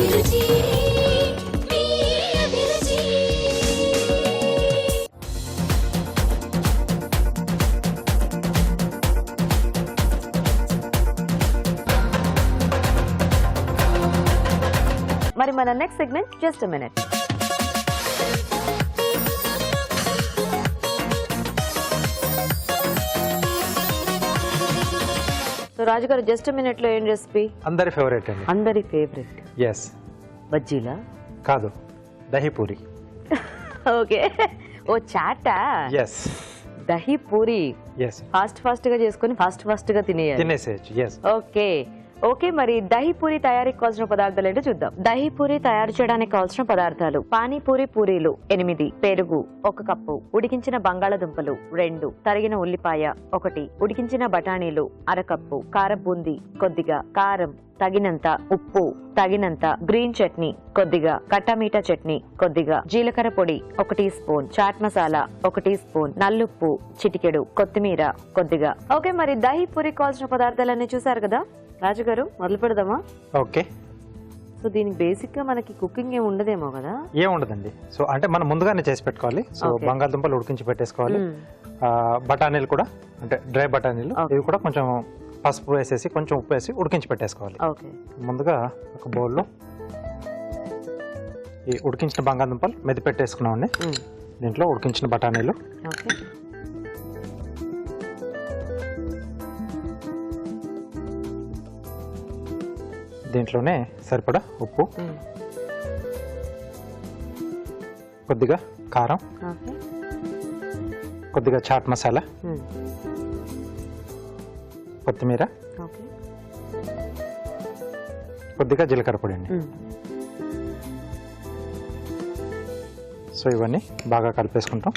అభిరుచి మీ అభిరుచి. మరి మన next segment just minute. So రాజుగారు జస్ట్ మినిట్ లో ఏం రెసిపీ? అందరి ఫేవరెట్ అండి. అందరి ఫేవరెట్ ఎస్. బజ్జీలా? కాదు, దహీ పూరి. ఓకే. ఓ చాటా? Yes. Dahi puri yes. Fast గా చేసుకుని ఫాస్ట్ గా తినేయాలి. తినేసేయచ్చు. ఎస్. Okay okay. మరి దహీ పూరి తయారీకి కావాల్సిన పదార్థాలు ఏంటో చూద్దాం. దహీ పూరి తయారు చేయడానికి కావాల్సిన పదార్థాలు: పానీపూరి పూరీలు 8, పెరుగు 1 కప్పు, ఉడికించిన బంగాళదుంపలు 2, తరిగిన ఉల్లిపాయ 1, ఉడికించిన బఠానీలు 1/2 కప్పు, కారం బూందీ కొద్దిగా, కారం తగినంత, ఉప్పు తగినంత, గ్రీన్ చట్నీ కొద్దిగా, కట్టామీఠా చట్నీ కొద్దిగా, జీలకర్ర పొడి 1 teaspoon, chaat masala 1 teaspoon, నల్లుప్పు చిటికెడు, కొత్తిమీర కొద్దిగా. ఓకే, మరి దహీ పూరి కావాల్సిన పదార్థాలన్నీ చూసారు కదా రాజుగారు, మొదలు పెడదామా? ఓకే. సో దీనికి బేసిక్ గా మనకి కుకింగ్ ఏమి ఉండదేమో కదా? ఏముండదండి. సో అంటే మనం ముందుగానే చేసి పెట్టుకోవాలి. So Okay. బంగాళదుంపలు ఉడికించి పెట్టేసుకోవాలి. బఠానీలు కూడా అంటే డ్రై బఠానీలు ఇవి కూడా కొంచెం పసుపు వేసేసి కొంచెం ఉప్పు వేసి ఉడికించి పెట్టేసుకోవాలి. ఓకే. ముందుగా ఒక బౌల్లో ఈ ఉడికించిన బంగాళదుంపలు మెది పెట్టేసుకున్నామండి. దీంట్లో ఉడికించిన బఠానీలు, ఓకే, దీంట్లోనే సరిపడా ఉప్పు, కొద్దిగా కారం, ఓకే, కొద్దిగా చాట్ మసాలా, కొత్తిమీర, ఓకే, కొద్దిగా జీలకర్ర పొడి అండి. సో ఇవన్నీ బాగా కలిపేసుకుంటాం.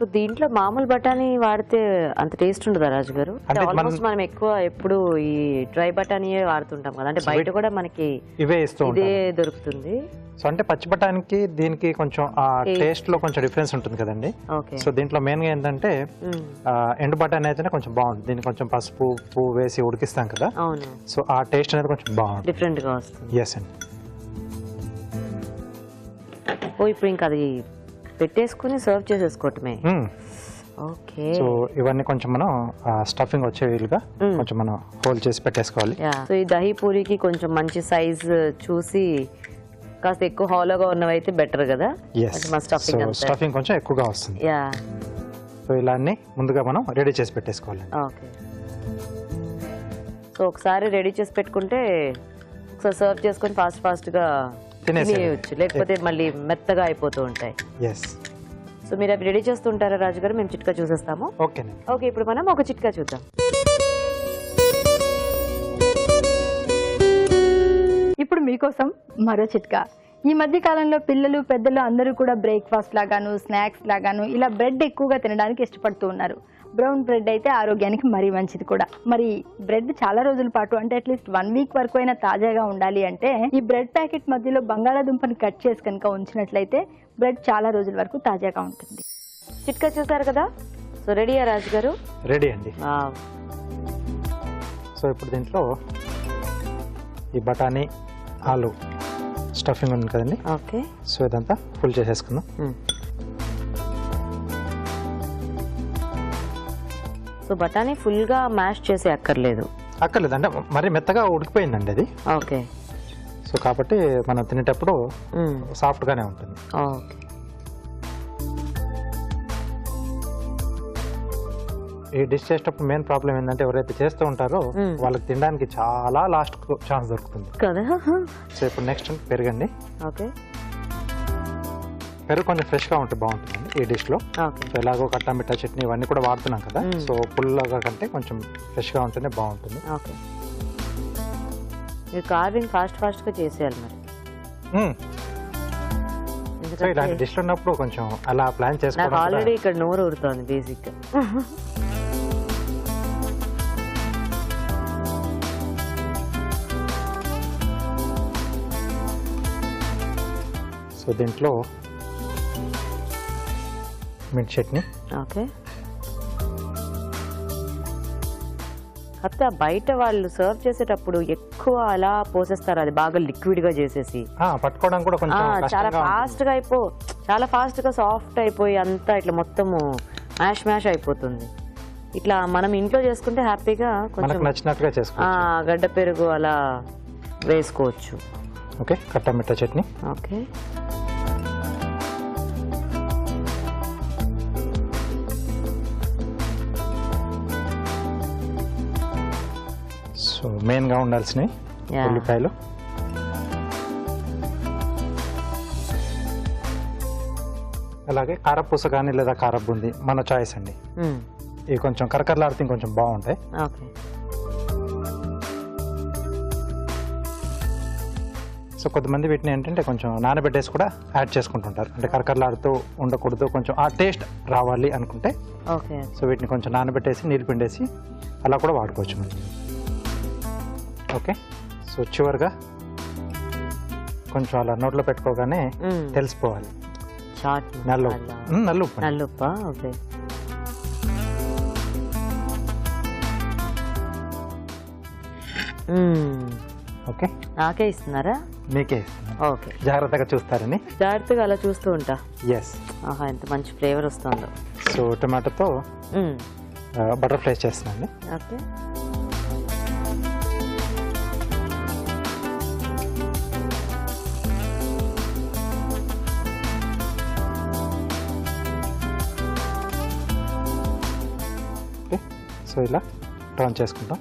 సో దీంట్లో మామూలు బఠానీ వాడితే అంత టేస్ట్ ఉండదా రాజుగారు? అంటే ఆల్మోస్ట్ మనం ఎక్కువ ఎప్పుడు ఈ డ్రై బఠానీయే వాడుతుంటాం కదా, అంటే బయట కూడా మనకి ఇవే ఇస్తూ ఇదే ఉంటాం. దొరుకుతుంది. సో అంటే పచ్చి బఠానీకి దీనికి కొంచెం ఆ టేస్ట్ లో కొంచెం డిఫరెన్స్ ఉంటుంది కదండి. ఓకే. సో దీంట్లో మెయిన్ గా ఏంటంటే ఎండు బఠానీ అయితేనే కొంచెం బాగుంటుంది. దీనికి కొంచెం పసుపు ఉప్పు వేసి ఉడికిస్తాం కదా. అవును. సో ఆ టేస్ట్ అనేది కొంచెం బాగుంటుంది. డిఫరెంట్ గా వస్తుంది. ఎస్ అండి. ఓ ఇప్పుడు ఇంకా అది పెట్టేసుకుని సర్వ్ చేసేసుకోవటమే. ఓకే. సో ఇవన్నీ కొంచెం మనం స్టఫింగ్ వచ్చే వీలుగా కొంచెం మనం హోల్డ్ చేసి పెట్టేసుకోవాలి. సో ఈ దహీ పూరికి కొంచెం మంచి సైజ్ చూసి కాస్త ఎక్కువ హాలోగా ఉన్నవైతే బెటర్ కదా. స్టఫింగ్ కొంచెం ఎక్కువగా వస్తుంది. యా. సో ఇలా అన్ని ముందుగా మనం రెడీ చేసి పెట్టేసుకోవాలి. ఓకే. సో ఒకసారి రెడీ చేసి పెట్టుకుంటే ఒకసారి సర్వ్ చేసుకొని ఫాస్ట్ గా తినేయచ్చు, లేకపోతే మళ్ళీ మెత్తగా అయిపోతూ ఉంటాయి. ఎస్. సో మీరు అవి రెడీ చేస్తుంటారా రాజుగారు? మేము చిట్కా చూసేస్తాము. ఓకేనండి. ఓకే, ఇప్పుడు మనం ఒక చిట్కా చూద్దాం. ఇప్పుడు మీకోసం మరో చిట్కా. ఈ మధ్య కాలంలో పిల్లలు పెద్దలు అందరూ కూడా బ్రేక్ఫాస్ట్ లాగాను స్నాక్స్ లాగాను ఇలా బ్రెడ్ ఎక్కువగా తినడానికి ఇష్టపడుతూ ఉన్నారు. బ్రౌన్ బ్రెడ్ అయితే ఆరోగ్యానికి మరీ మంచిది కూడా. మరి బ్రెడ్ చాలా రోజుల పాటు అంటే అట్లీస్ట్ 1 వీక్ వరకు అయినా తాజాగా ఉండాలి అంటే ఈ బ్రెడ్ ప్యాకెట్ మధ్యలో బంగాళాదుంపని కట్ చేసి కనుక ఉంచినట్లయితే బ్రెడ్ చాలా రోజుల వరకు తాజాగా ఉంటుంది. చిట్కా చూసారు కదా. సో రెడీయా రాజుగారు? రెడీ అండి. సో ఇప్పుడు దీంట్లో ఈ బఠానీ ఆలు స్టఫింగ్ ఉంది కదండి. ఓకే. సో ఇదంతా ఫుల్ చేసేసుకుందాం. సో బఠానీ ఫుల్ గా మ్యాష్ చేసి అక్కర్లేదు అంటే మరి మెత్తగా ఉడికిపోయిందండి అది. ఓకే. సో కాబట్టి మనం తినేటప్పుడు సాఫ్ట్ గానే ఉంటుంది. ఓకే. ఈ డిష్ చేసేటప్పుడు మెయిన్ ప్రాబ్లం ఏంటంటే ఎవరైతే చేస్తూ ఉంటారో వాళ్ళకి తినడానికి చాలా లాస్ట్ ఛాన్స్ దొరుకుతుంది కదా. సో ఇప్పుడు నెక్స్ట్ పెరుగండి. ఓకే. పెరుగు కొంచెం ఫ్రెష్ గా ఉంటే బాగుంటుందండి ఈ డిష్ లో. ఓకే. సో ఎలాగో కట్టామిట్టా చట్నీ ఇవన్నీ కూడా వాడుతున్నాం కదా. సో పుల్లగా కంటే కొంచెం ఫ్రెష్ గా ఉంటేనే బాగుంటుంది. ఓకే. మీరు కార్వింగ్ ఫాస్ట్ గా చేసేయాలి మరి. సో ఇలాంటి డిష్ ఉన్నప్పుడు కొంచెం అలా ప్లాన్ నాకు చేసుకోవడం. ఆల్రెడీ ఇక్కడ నోరు ఊరుతోంది బేసిక్. సో దీంట్లో మిర్చి చట్నీ, ఓకే, కాకపోతే బయట వాళ్ళు సర్వ్ చేసేటప్పుడు ఎక్కువ అలా పోసేస్తారు, అది బాగా లిక్విడ్ గా చేసేసి పట్టుకోవడం కూడా కొంచెం చాలా ఫాస్ట్ గా చాలా ఫాస్ట్ గా సాఫ్ట్ అయిపోయి అంతా ఇట్లా మొత్తము మ్యాష్ అయిపోతుంది. ఇట్లా మనం ఇంట్లో చేసుకుంటే హ్యాపీగా కొంచెం నచ్చినట్టుగా చేసుకోవచ్చు. గడ్డ పెరుగు అలా వేసుకోవచ్చు. ఓకే, కట్టమిట్ట చట్నీ. ఓకే, సో మెయిన్ గా ఉండాల్సినవి ఉల్లిపాయలు, అలాగే కారపూస కానీ లేదా కారబుంది మన చాయిస్ అండి. ఇవి కొంచెం కరకరలాడితే కొంచెం బాగుంటాయి. ఓకే, సో కొంతమంది వీటిని ఏంటంటే కొంచెం నానబెట్టేసి కూడా యాడ్ చేసుకుంటుంటారు, అంటే కరకరలాడుతూ ఉండకూడదు, కొంచెం ఆ టేస్ట్ రావాలి అనుకుంటే. ఓకే, సో వీటిని కొంచెం నానబెట్టేసి నీళ్ళు పిండేసి అలా కూడా వాడుకోవచ్చు మనం. ఓకే, సో చివరిగా కొంచెం అలా నోట్లో పెట్టుకోగానే తెలిసిపోవాలి. నల్లుప్ప. ఓకే, ఓకే, నాకే ఇస్తున్నారా? మీకే ఇస్తున్నాను. ఓకే, జాగ్రత్తగా చూస్తారని. జాగ్రత్తగా అలా చూస్తూ ఉంటా. ఎస్. ఆహా, ఎంత మంచి ఫ్లేవర్ వస్తుందో. సో టొమాటోతో బటర్ ఫ్రై చేస్తున్నాండి. ఓకే, సో ఇలా టర్న్ చేసుకుంటాం.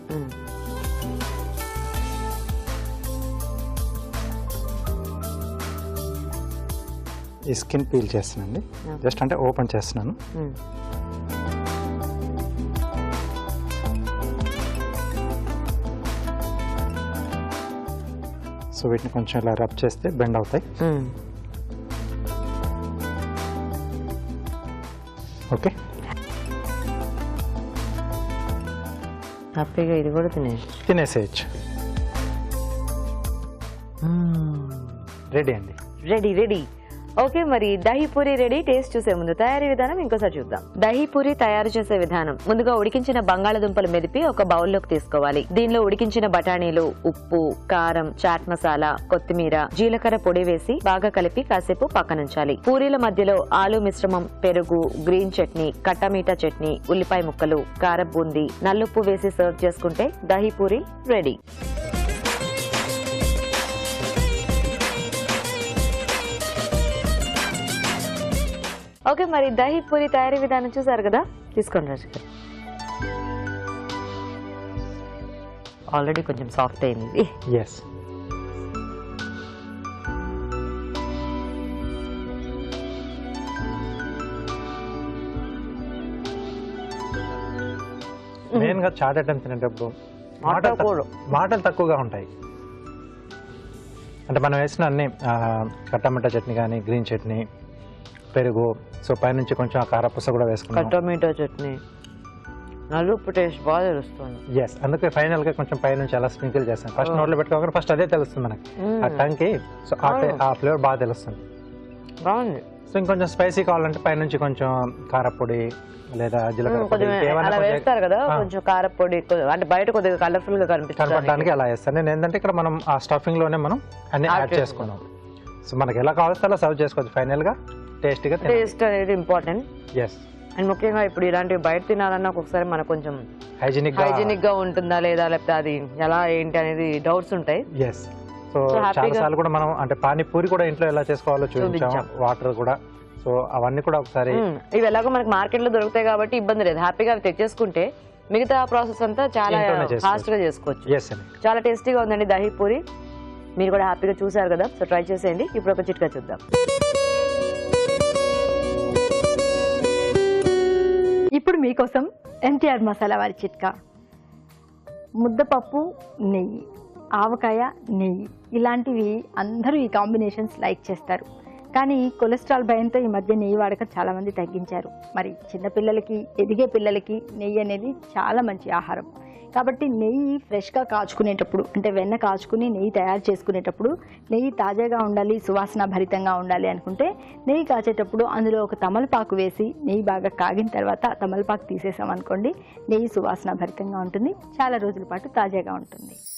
ఈ స్కిన్ పీల్ చేస్తున్నానండి, జస్ట్ అంటే ఓపెన్ చేస్తున్నాను. సో వీటిని కొంచెం ఇలా రబ్ చేస్తే బెండ్ అవుతాయి. ఓకే, హ్యాపీగా ఇది కూడా తినేసేయచ్చు. రెడీ అండి. రెడీ. ఓకే, మరి దహీ పూరి రెడీ. టేస్ట్ చూసే ముందు తయారీ విధానం ఇంకోసారి చూద్దాం. దహీ పూరి తయారు చేసే విధానం: ముందుగా ఉడికించిన బంగాళదుంపలు మెదిపి ఒక బౌల్లోకి తీసుకోవాలి. దీనిలో ఉడికించిన బఠానీలు, ఉప్పు, కారం, చాట్ మసాలా, కొత్తిమీర, జీలకర్ర పొడి వేసి బాగా కలిపి కాసేపు పక్కనుంచాలి. పూరీల మధ్యలో ఆలు మిశ్రమం, పెరుగు, గ్రీన్ చట్నీ, కట్టమీఠా చట్నీ, ఉల్లిపాయ ముక్కలు, కారం బూందీ, నల్లుప్పు వేసి సర్వ్ చేసుకుంటే దహీ పూరి రెడీ. ఓకే, మరి దహీ పూరి తయారీ విధానం చూసారు కదా, తీసుకోండి రాజు గారు. ఆల్రెడీ కొంచెం సాఫ్ట్ అయింది. ఎస్. మెయిన్ గా చాట్ ఐటమ్ తినేటప్పుడు మాటలు తక్కువగా ఉంటాయి. అంటే మనం వేసిన అన్ని కట్టమిఠా చట్నీ కానీ, గ్రీన్ చట్నీ, పెరుగు, సో పైనుంచి కొంచెం ఆ కారపూస కూడా వేసుకున్నాం. టొమాటో చట్నీ, నలుపు టేస్ట్ బాగా తెలుస్తుంది. ఎస్, అందుకే ఫైనల్ గా కొంచెం పైనుంచి అలా స్ప్రింకిల్ చేస్తాం. ఫస్ట్ నోట్లో పెట్టుకోగానే ఫస్ట్ అదే తెలుస్తుంది మనకి, ఆ టంగ్కి. సో ఆ ఫ్లేవర్ బాగా తెలుస్తుంది. బాగుంది. సో ఇంకొంచెం స్పైసీ కావాలంటే పైనుంచి కొంచెం కారపొడి లేదా జీలకర్ర వేస్తారు కదా, కొంచెం కారపొడి, అంటే బయట కొద్దిగా కలర్ఫుల్ గా కనపడడానికి అలా వేస్తాను నేను. ఏంటంటే ఇక్కడ మనం ఆ స్టఫింగ్ లోనే మనం అన్ని యాడ్ చేసుకున్నాం. సో మనకి ఎలా కావాల్సి అలా సర్వ్ చేసుకోవచ్చు. ఫైనల్ గా టేస్ట్ అనేది ఇంపార్టెంట్. ఎస్. అండ్ ముఖ్యంగా ఇప్పుడు ఇలాంటివి బయట తినాలన్నా ఒక్కొక్కసారి మనకు కొంచెం హైజీనిక్ గా ఉంటుందా లేదా, లేకపోతే అది ఎలా ఏంటి అనేది డౌట్స్ ఉంటాయి. ఎస్. సో చాలా సార్లు కూడా మనం అంటే పానీపూరి కూడా ఇంట్లో ఎలా చేసుకోవాలో చూపించాం, వాటర్ కూడా. సో అవన్నీ కూడా ఒకసారి ఇవి ఎలాగో మనకి మార్కెట్ లో దొరుకుతాయి కాబట్టి ఇబ్బంది లేదు, హ్యాపీగా అవి తెచ్చేసుకుంటే మిగతా ప్రాసెస్ అంతా చాలా ఫాస్ట్ గా చేసుకోవచ్చు. చాలా టేస్టీగా ఉందండి దహీ పూరి. మీరు కూడా హ్యాపీగా చూసారు కదా, సో ట్రై చేసేయండి. ఇప్పుడు ఒక చిట్కా చూద్దాం. ఇప్పుడు మీకోసం ఎన్టీఆర్ మసాలా వారి చిట్కా. ముద్దపప్పు, నెయ్యి, ఆవకాయ, నెయ్యి, ఇలాంటివి అందరూ ఈ కాంబినేషన్స్ లైక్ చేస్తారు. కానీ కొలెస్ట్రాల్ భయంతో ఈ మధ్య నెయ్యి వాడకం చాలా మంది తగ్గించారు. మరి చిన్నపిల్లలకి, ఎదిగే పిల్లలకి నెయ్యి అనేది చాలా మంచి ఆహారం. కాబట్టి నెయ్యి ఫ్రెష్గా కాచుకునేటప్పుడు, అంటే వెన్న కాచుకుని నెయ్యి తయారు చేసుకునేటప్పుడు నెయ్యి తాజాగా ఉండాలి, సువాసన భరితంగా ఉండాలి అనుకుంటే నెయ్యి కాచేటప్పుడు అందులో ఒక తమలపాకు వేసి నెయ్యి బాగా కాగిన తర్వాత తమలపాకు తీసేసాం అనుకోండి, నెయ్యి సువాసన భరితంగా ఉంటుంది, చాలా రోజుల పాటు తాజాగా ఉంటుంది.